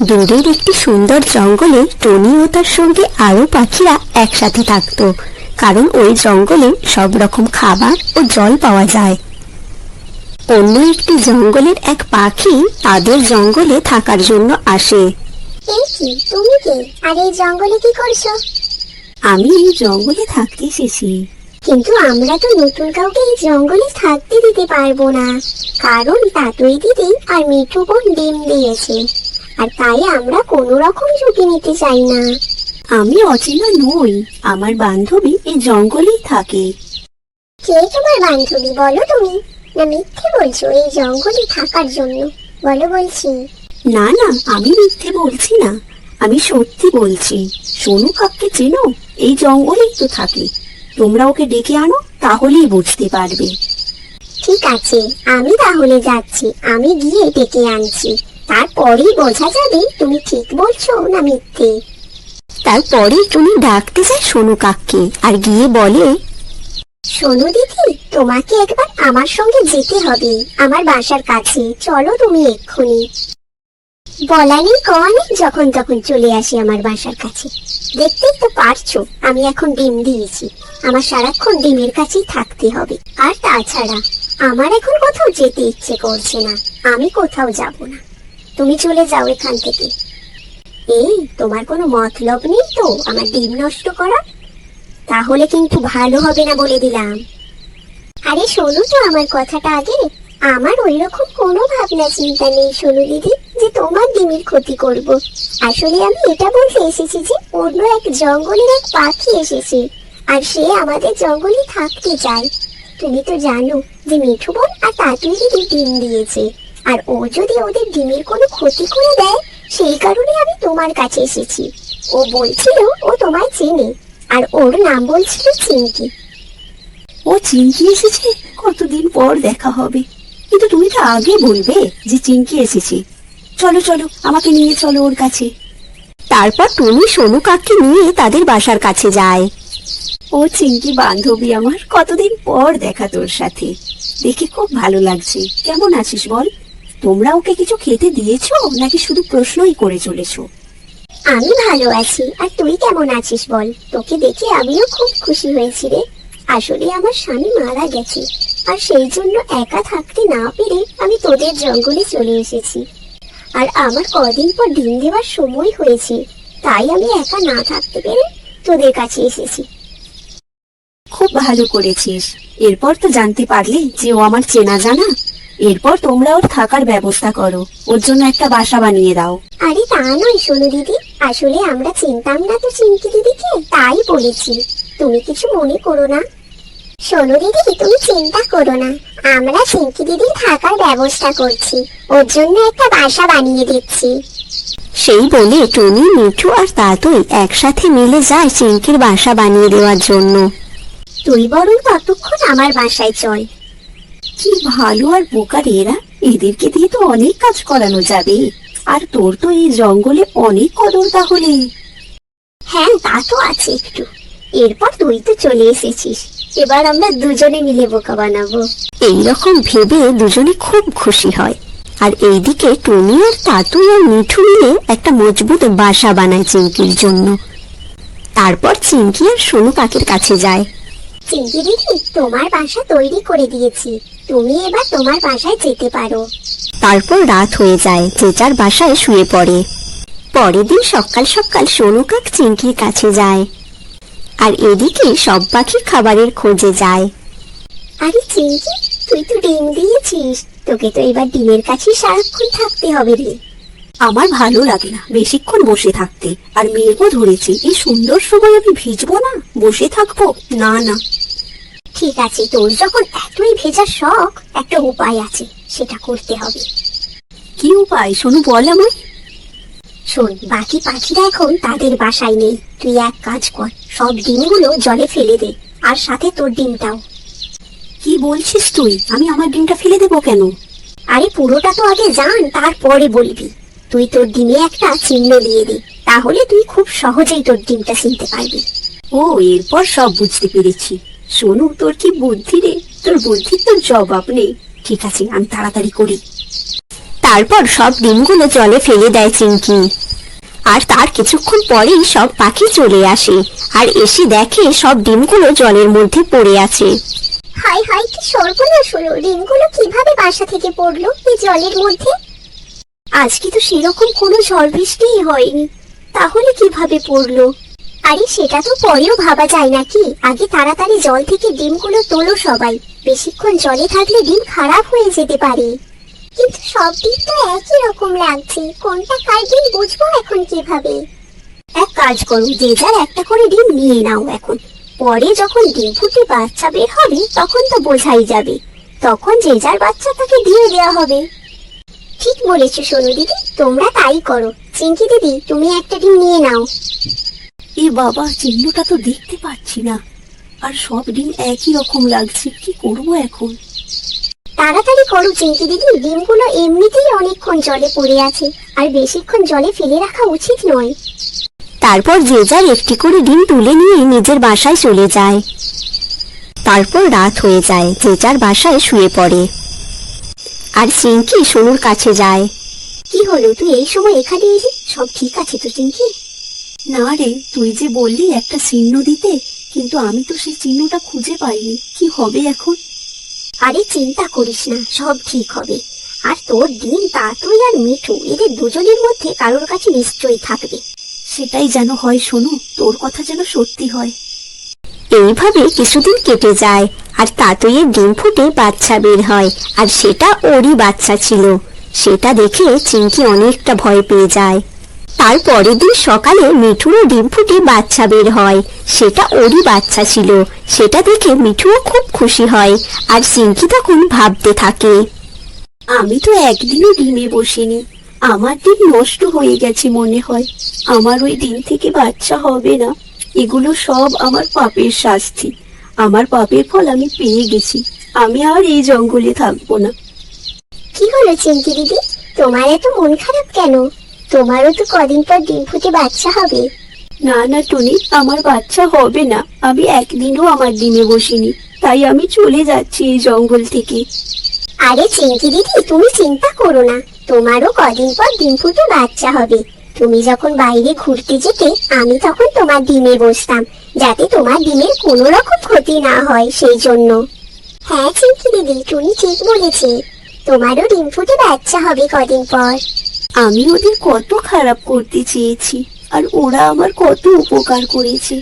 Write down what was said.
দূরের একটি সুন্দর জঙ্গলে টনি ও তার সঙ্গে আরো পাখিরা একসাথে থাকতো, কারণ ওই জঙ্গলে সব রকম খাবার ও জল পাওয়া যায়। অন্য একটি জঙ্গলের এক পাখি তাদের জঙ্গলে থাকার জন্য আসে। এই কি, তুমি কে? আর এই জঙ্গলে কি করছো? আমি এই জঙ্গলে থাকতে এসেছি। কিন্তু আমরা তো নতুন কাউকে এই জঙ্গলে থাকতে দিতে পারবো না, কারণ তাতুই দিদি আর মিঠু বোন ডিম দিয়েছে, আর তাই আমরা কোনো রকম ঝুঁকি নিতে চাই না। আমি অচেনা নই, আমার বান্ধবী এই জঙ্গলেই থাকে। কে তোমার বান্ধবী বলো তুমি? না মিথ্যে বলছো এই জঙ্গলে থাকার জন্য? বলো বলছি। না না, আমি মিথ্যে বলছি না, আমি সত্যি বলছি। সোনু কাককে চেনো? এই জঙ্গলেই তো থাকে। তোমরা ওকে ডেকে আনো, তাহলেই বুঝতে পারবে। ঠিক আছে, আমি তাহলে যাচ্ছি, আমি গিয়ে ডেকে আনছি, তারপরেই বোঝা যাবে তুমি ঠিক বলছো না মিথ্যে। তারপরে টুনি ডাকতে যায় সোনু কাককে আর গিয়ে বলে, সোনু দিদি, তোমাকে একবার আমার সঙ্গে যেতে হবে আমার বাসার কাছে, চলো তুমি এক্ষুনি। বলা নেই কওয়া নেই, যখন তখন চলে আসি আমার বাসার কাছে। দেখতেই তো পারছো আমি এখন ডিম দিয়েছি, আমার সারাক্ষণ ডিমের কাছেই থাকতে হবে। আর তাছাড়া আমার এখন কোথাও যেতে ইচ্ছে করছে না, আমি কোথাও যাব না, তুমি চলে যাও এখান থেকে। এই, তোমার কোনো মতলব নেই তো আমার ডিম নষ্ট করা? তাহলে কিন্তু ভালো হবে না বলে দিলাম। আরে শোনো তো আমার কথাটা আগে, আমার ওই রকম কোনো ভাবনা চিন্তা নেই সোনু দিদি যে তোমার ডিমের ক্ষতি করব। আসলে আমি এটা বলতে এসেছি যে অন্য এক জঙ্গলের এক পাখি এসেছে, আর সে আমাদের জঙ্গলে থাকতে চায়। তুমি তো জানো যে মিঠু বোন আর তাতুই দিদি ডিম দিয়েছে, আর ও যদি ওদের ডিমের কোনো ক্ষতি করে দেয়, সেই কারণে আমি তোমার কাছে এসেছি। ও বলছিল ও তোমায় চেনে, আর ওর নাম বলছিল চিঙ্কি। ও চিঙ্কি এসেছে? কতদিন পর দেখা হবে, কিন্তু তুমি তো আগে বলবে যে চিঙ্কি এসেছে। চলো চলো, আমাকে নিয়ে চলো ওর কাছে। তারপর টুনি সোনু কাককে নিয়ে তাদের বাসার কাছে যায়। ও চিঙ্কি বান্ধবী আমার, কতদিন পর দেখা তোর সাথে, দেখে খুব ভালো লাগছে। কেমন আছিস বল? তোমরা ওকে কিছু খেতে দিয়েছো নাকি শুধু প্রশ্নই করে চলেছো? আমি ভালো আছি, আর তুই কেমন আছিস বল? তোকে দেখে আমিও খুব খুশি হয়েছি রে। আসলে আমার স্বামী মারা গেছে, আর সেই জন্য একা থাকতে না পেরে আমি তোদের জঙ্গলে চলে এসেছি। আর আমার কদিন পর ডিম দেওয়ার সময় হয়েছে, তাই আমি একা না থাকতে পেরে তোদের কাছে এসেছি। খুব ভালো করেছিস। এরপর তো জানতে পারলে যে ও আমার চেনা জানা। এরপর তোমরা ওর থাকার ব্যবস্থা করো, ওর জন্য একটা বাসা বানিয়ে দাও। আরে তা নয় সোনু দিদি, আসলে আমরা চিনতাম না তো চিঙ্কি দিদিকে, তাই বলেছি, তুমি কিছু মনে করো না। সোনু দিদি, তুমি চিন্তা করো না, আমরা চিঙ্কি দিদির থাকার ব্যবস্থা করছি, ওর জন্য একটা বাসা বানিয়ে দিচ্ছি। সেই বলে টুনি, মিঠু আর তাতুই একসাথে মিলে যায় চিঙ্কির বাসা বানিয়ে দেওয়ার জন্য। তুই বরং ততক্ষণ আমার বাসায় চল। কি ভালো আর বোকা রে এরা, এদেরকে দিয়ে তো অনেক কাজ করানো যাবে। আর তোর তো এই জঙ্গলে অনেক কদর তাহলে। হ্যাঁ, তা তো আছে একটু। এরপর তুই তো চলে এসেছিস, এবার আমরা দুজনে মিলে বোকা বানাবো। এইরকম ভেবে দুজনে খুব খুশি হয়। আর এইদিকে টুনি আর তাতুই আর মিঠু মিলে একটা মজবুত বাসা বানায় চিঙ্কির জন্য। তারপর চিঙ্কি আর সোনু কাকের কাছে যায়। চিঙ্কি দিদি, তোমার বাসা তৈরি করে দিয়েছি, তুমি এবার তোমার বাসায় যেতে পারো। তারপর রাত হয়ে যায়, যে যার বাসায় শুয়ে পড়ে। পরের দিন সকাল সকাল সোনু কাক চিঙ্কির কাছে যায়, আর এদিকে সব পাখি খাবারের খোঁজে যায়। আরে চিঙ্কি, তুই তো ডিম দিয়েছিস, তোকে তো এবার ডিমের কাছে সারাক্ষণ থাকতে হবে রে। আমার ভালো লাগে না বেশিক্ষণ বসে থাকতে, আর মেঘও ধরেছে, এই সুন্দর সময় আমি ভিজবো না, বসে থাকবো? না না। ঠিক আছে, তোর যখন এতই ভেজার শখ, একটা উপায় আছে, সেটা করতে হবে। কি উপায় সোনু, বল আমায়। শোন, বাকি পাখিরা এখন তাদের বাসায় নেই, তুই এক কাজ কর, সব ডিমগুলো জলে ফেলে দে, আর সাথে তোর ডিমটাও। কি বলছিস তুই? আমি আমার ডিমটা ফেলে দেবো কেন? আরে পুরোটা তো আগে জান, তারপরে বলবি। তুই তোর ডিমে একটা চিহ্ন দিয়ে দে, তাহলে তুই খুব সহজেই তোর ডিমটা চিনতে পারবি। ও, এরপর সব বুঝতে পেরেছি। সোনু, তোর কি বুদ্ধি রে, তোর বুদ্ধির তোর জবাব নেই। ঠিক আছে, আমি তাড়াতাড়ি করি। তারপর সব ডিমগুলো জলে ফেলে দেয় চিংকি। আর তার কিছুক্ষণ পরেই সব পাখি চলে আসে আর এসে দেখে সব ডিমগুলো জলের মধ্যে পড়ে আছে। হাই হাই, কি সর্বনাশ হলো! ডিমগুলো কিভাবে বাসা থেকে পড়লো এই জলের মধ্যে? আজকে তো সেরকম কোনো ঝড় বৃষ্টিই হয়নি, তাহলে কিভাবে পড়লো? আরে সেটা তো পরেও ভাবা যায় নাকি? আগে তাড়াতাড়ি জল থেকে ডিমগুলো তোলো সবাই, বেশিক্ষণ জলে থাকলে ডিম খারাপ হয়ে যেতে পারে। কিন্তু সব ডিম তো একই রকম লাগছে, কোনটা কার ডিম বুঝবো এখন কিভাবে? এক কাজ করো, যে যার একটা করে ডিম নিয়ে নাও এখন। পরে যখন ডিম ফুটে বাচ্চা বের হবে তখন তো বোঝাই যাবে, তখন যে যার বাচ্চা তাকে দিয়ে দেওয়া হবে। ঠিক বলেছো সোনু দিদি, তোমরা তাই করো। চিংকি দিদি, তুমি একটা ডিম নিয়ে নাও। এ বাবা, চিহ্নটা তো দেখতে পাচ্ছি না, আর সব ডিম একই রকম লাগছে, কি করবো এখন? তাড়াতাড়ি করো চিংকি দিদি, ডিমগুলো এমনিতেই অনেকক্ষণ জলে পড়ে আছে, আর বেশিক্ষণ জলে ফেলে রাখা উচিত নয়। তারপর যে যার একটি করে ডিম তুলে নিয়ে নিজের বাসায় চলে যায়। তারপর রাত হয়ে যায়, যে যার বাসায় শুয়ে পড়ে। আর চিংকি সোনুর কাছে যায়। কি হলো, তুই এই সময় এখানে এলি? সব ঠিক আছে তো চিংকি? না রে, তুই যে বললি একটা চিহ্ন দিতে, কিন্তু আমি তো সেই চিহ্নটা খুঁজে পাইনি, কি হবে এখন? আরে চিন্তা করিস না, সব ঠিক হবে। আর তোর ডিম তাতুই আর মিঠু, এদের দুজনের মধ্যে কারোর কাছে নিশ্চয়ই থাকবে। সেটাই যেন হয় সোনু, তোর কথা যেন সত্যি হয়। এইভাবে কিছুদিন কেটে যায়, আর তাতুইয়ের ডিম ফুটে বাচ্চা বের হয়, আর সেটা ওরই বাচ্চা ছিল। সেটা দেখে চিংকি অনেকটা ভয় পেয়ে যায়। তার পরের দিন সকালে মিঠুরও ডিম ফুটে বাচ্চা বের হয়, সেটা ওরই বাচ্চা ছিল। সেটা দেখে মিঠুও খুব খুশি হয়, আর চিংকি তখন ভাবতে থাকে, আমি তো একদিনও ডিমে বসিনি, আমার ডিম নষ্ট হয়ে গেছে মনে হয়, আমার ওই ডিম থেকে বাচ্চা হবে না। এগুলো সব আমার পাপের শাস্তি, আমার পাপের ফল আমি পেয়ে গেছি, আমি আর এই জঙ্গলে থাকবো না। কি হলো চিংকি দিদি, তোমার এত মন খারাপ কেন? তোমারও তো কদিন পর ডিম ফুটে বাচ্চা হবে। না না টুনি, আমার বাচ্চা হবে না, আমি একদিনও আমার ডিমে বসিনি, তাই আমি চলে যাচ্ছি এই জঙ্গল থেকে। আরে চিংকি দিদি, তুমি চিন্তা করো না, তোমারও কদিন পর ডিম ফুটে বাচ্চা হবে। তুমি যখন বাইরে ঘুরতে যেতে, আমি তখন তোমার ডিমে বসতাম, যাতে তোমার ডিমের কোনো রকম ক্ষতি না হয়, সেই জন্য। হ্যাঁ চিংকি দিদি, তুমি ঠিক বলেছে, তোমারও ডিম ফুটে বাচ্চা হবে কদিন পর। আমি ওদের কত খারাপ করতে চেয়েছি, আর ওরা আমার কত উপকার করেছে।